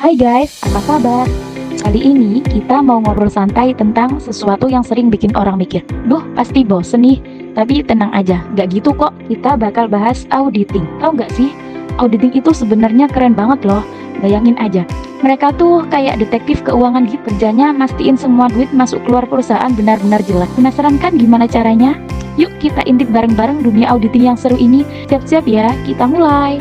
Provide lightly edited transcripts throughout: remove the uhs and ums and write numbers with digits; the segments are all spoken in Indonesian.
Hai guys, apa kabar? Kali ini kita mau ngobrol santai tentang sesuatu yang sering bikin orang mikir. Duh, pasti bosen nih. Tapi tenang aja, gak gitu kok. Kita bakal bahas auditing. Tahu gak sih? Auditing itu sebenarnya keren banget loh. Bayangin aja, mereka tuh kayak detektif keuangan gitu. Kerjanya mastiin semua duit masuk keluar perusahaan benar-benar jelas. Penasaran kan gimana caranya? Yuk kita intip bareng-bareng dunia auditing yang seru ini. Siap-siap ya, kita mulai.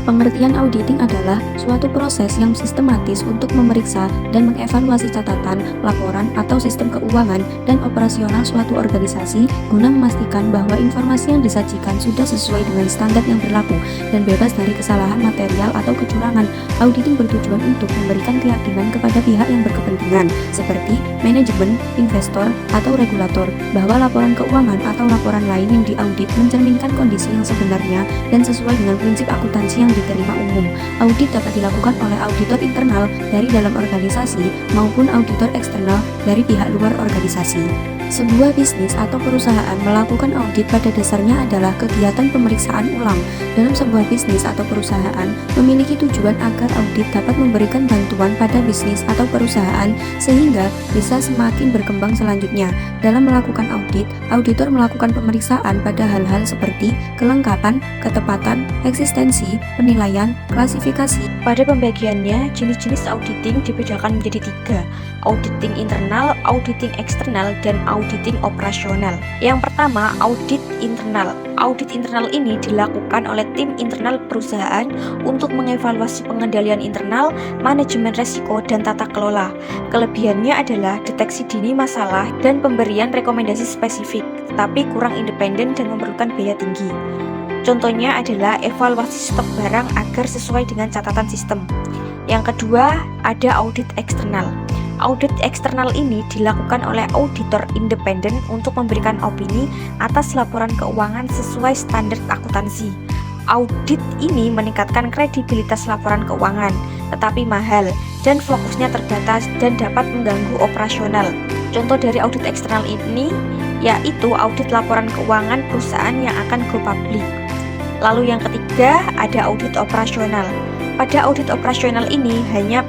Pengertian auditing adalah suatu proses yang sistematis untuk memeriksa dan mengevaluasi catatan, laporan, atau sistem keuangan dan operasional suatu organisasi guna memastikan bahwa informasi yang disajikan sudah sesuai dengan standar yang berlaku dan bebas dari kesalahan material atau kecurangan. Auditing bertujuan untuk memberikan keyakinan kepada pihak yang berkepentingan, seperti manajemen, investor, atau regulator, bahwa laporan keuangan atau laporan lain yang diaudit mencerminkan kondisi yang sebenarnya dan sesuai dengan prinsip akuntansi yang diterima umum. Audit dapat dilakukan oleh auditor internal dari dalam organisasi maupun auditor eksternal dari pihak luar organisasi. Sebuah bisnis atau perusahaan melakukan audit pada dasarnya adalah kegiatan pemeriksaan ulang. Dalam sebuah bisnis atau perusahaan memiliki tujuan agar audit dapat memberikan bantuan pada bisnis atau perusahaan sehingga bisa semakin berkembang selanjutnya. Dalam melakukan audit, auditor melakukan pemeriksaan pada hal-hal seperti kelengkapan, ketepatan, eksistensi, penilaian, klasifikasi. Pada pembagiannya, jenis-jenis auditing dibedakan menjadi 3: auditing internal, auditing eksternal, dan auditing operasional. Yang pertama, audit internal. Audit internal ini dilakukan oleh tim internal perusahaan untuk mengevaluasi pengendalian internal, manajemen resiko, dan tata kelola. Kelebihannya adalah deteksi dini masalah dan pemberian rekomendasi spesifik, tetapi kurang independen dan memerlukan biaya tinggi. Contohnya adalah evaluasi stok barang agar sesuai dengan catatan sistem. Yang kedua, ada audit eksternal. Audit eksternal ini dilakukan oleh auditor independen untuk memberikan opini atas laporan keuangan sesuai standar akuntansi. Audit ini meningkatkan kredibilitas laporan keuangan, tetapi mahal dan fokusnya terbatas dan dapat mengganggu operasional. Contoh dari audit eksternal ini yaitu audit laporan keuangan perusahaan yang akan go public. Lalu yang ketiga, ada audit operasional. Pada audit operasional ini hanya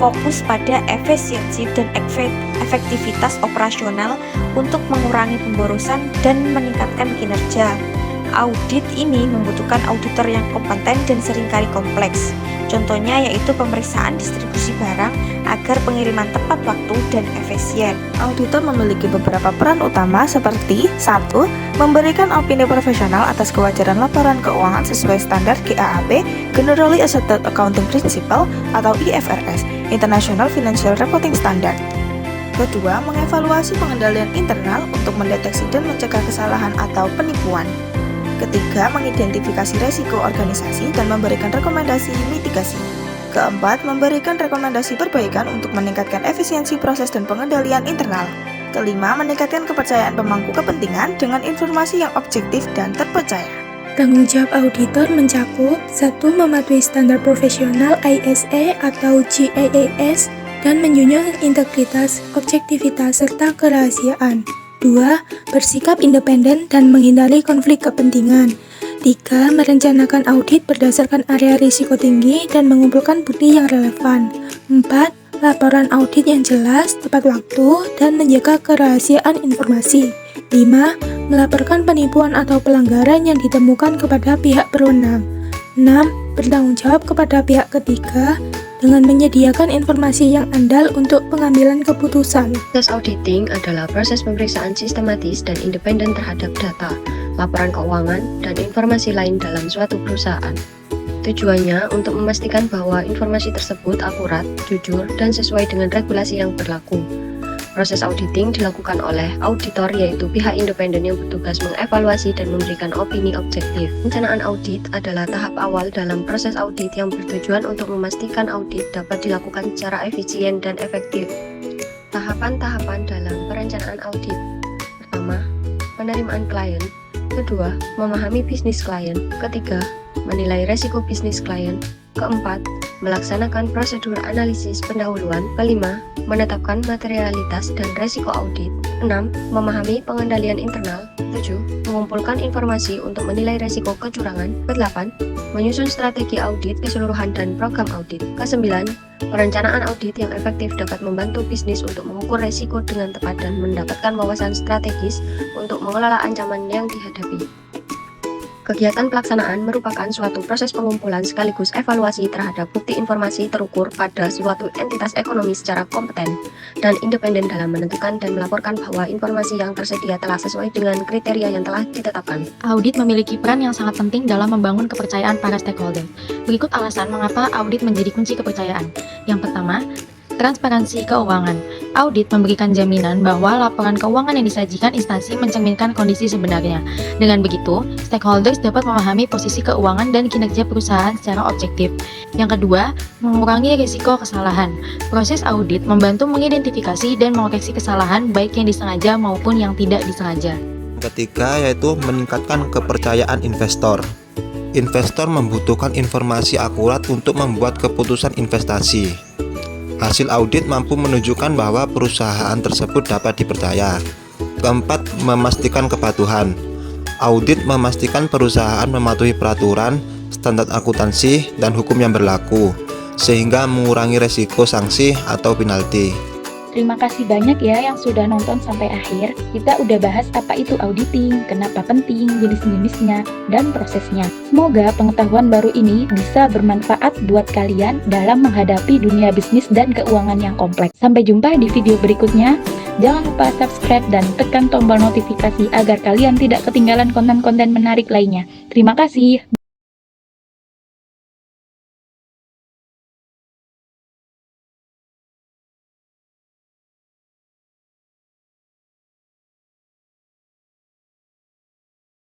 fokus pada efisiensi dan efektivitas operasional untuk mengurangi pemborosan dan meningkatkan kinerja. Audit ini membutuhkan auditor yang kompeten dan seringkali kompleks. Contohnya yaitu pemeriksaan distribusi barang agar pengiriman tepat waktu dan efisien. Auditor memiliki beberapa peran utama seperti 1. Memberikan opini profesional atas kewajaran laporan keuangan sesuai standar GAAP, Generally Accepted Accounting Principle atau IFRS, International Financial Reporting Standard. Kedua, mengevaluasi pengendalian internal untuk mendeteksi dan mencegah kesalahan atau penipuan. Ketiga, mengidentifikasi resiko organisasi dan memberikan rekomendasi mitigasi. Keempat, memberikan rekomendasi perbaikan untuk meningkatkan efisiensi proses dan pengendalian internal. Kelima, meningkatkan kepercayaan pemangku kepentingan dengan informasi yang objektif dan terpercaya. Tanggung jawab auditor mencakup 1. Mematuhi standar profesional ISA atau GAAP dan menjunjung integritas, objektivitas, serta kerahasiaan. 2. Bersikap independen dan menghindari konflik kepentingan. 3. Merencanakan audit berdasarkan area risiko tinggi dan mengumpulkan bukti yang relevan. 4. Laporan audit yang jelas, tepat waktu, dan menjaga kerahasiaan informasi. 5. Melaporkan penipuan atau pelanggaran yang ditemukan kepada pihak berwenang. 6. Bertanggung jawab kepada pihak ketiga dengan menyediakan informasi yang andal untuk pengambilan keputusan. Proses auditing adalah proses pemeriksaan sistematis dan independen terhadap data, laporan keuangan, dan informasi lain dalam suatu perusahaan. Tujuannya untuk memastikan bahwa informasi tersebut akurat, jujur, dan sesuai dengan regulasi yang berlaku. Proses auditing dilakukan oleh auditor, yaitu pihak independen yang bertugas mengevaluasi dan memberikan opini objektif. Perencanaan audit adalah tahap awal dalam proses audit yang bertujuan untuk memastikan audit dapat dilakukan secara efisien dan efektif. Tahapan-tahapan dalam perencanaan audit. Pertama, penerimaan klien. Kedua, memahami bisnis klien. Ketiga, menilai resiko bisnis klien. Keempat, melaksanakan prosedur analisis pendahuluan. Kelima, menetapkan materialitas dan resiko audit. 6. Memahami pengendalian internal. 7. Mengumpulkan informasi untuk menilai resiko kecurangan. Ke-8. Menyusun strategi audit keseluruhan dan program audit. Ke-9. Perencanaan audit yang efektif dapat membantu bisnis untuk mengukur resiko dengan tepat dan mendapatkan wawasan strategis untuk mengelola ancaman yang dihadapi. Kegiatan pelaksanaan merupakan suatu proses pengumpulan sekaligus evaluasi terhadap bukti informasi terukur pada suatu entitas ekonomi secara kompeten dan independen dalam menentukan dan melaporkan bahwa informasi yang tersedia telah sesuai dengan kriteria yang telah ditetapkan. Audit memiliki peran yang sangat penting dalam membangun kepercayaan para stakeholder. Berikut alasan mengapa audit menjadi kunci kepercayaan. Yang pertama, transparansi keuangan. Audit memberikan jaminan bahwa laporan keuangan yang disajikan instansi mencerminkan kondisi sebenarnya. Dengan begitu, stakeholders dapat memahami posisi keuangan dan kinerja perusahaan secara objektif. Yang kedua, mengurangi risiko kesalahan. Proses audit membantu mengidentifikasi dan mengoreksi kesalahan baik yang disengaja maupun yang tidak disengaja. Ketiga, yaitu meningkatkan kepercayaan investor. Investor membutuhkan informasi akurat untuk membuat keputusan investasi. Hasil audit mampu menunjukkan bahwa perusahaan tersebut dapat dipercaya. Keempat, memastikan kepatuhan. Audit memastikan perusahaan mematuhi peraturan, standar akuntansi, dan hukum yang berlaku, sehingga mengurangi resiko sanksi atau penalti. Terima kasih banyak ya yang sudah nonton sampai akhir. Kita udah bahas apa itu auditing, kenapa penting, jenis-jenisnya, dan prosesnya. Semoga pengetahuan baru ini bisa bermanfaat buat kalian dalam menghadapi dunia bisnis dan keuangan yang kompleks. Sampai jumpa di video berikutnya. Jangan lupa subscribe dan tekan tombol notifikasi agar kalian tidak ketinggalan konten-konten menarik lainnya. Terima kasih.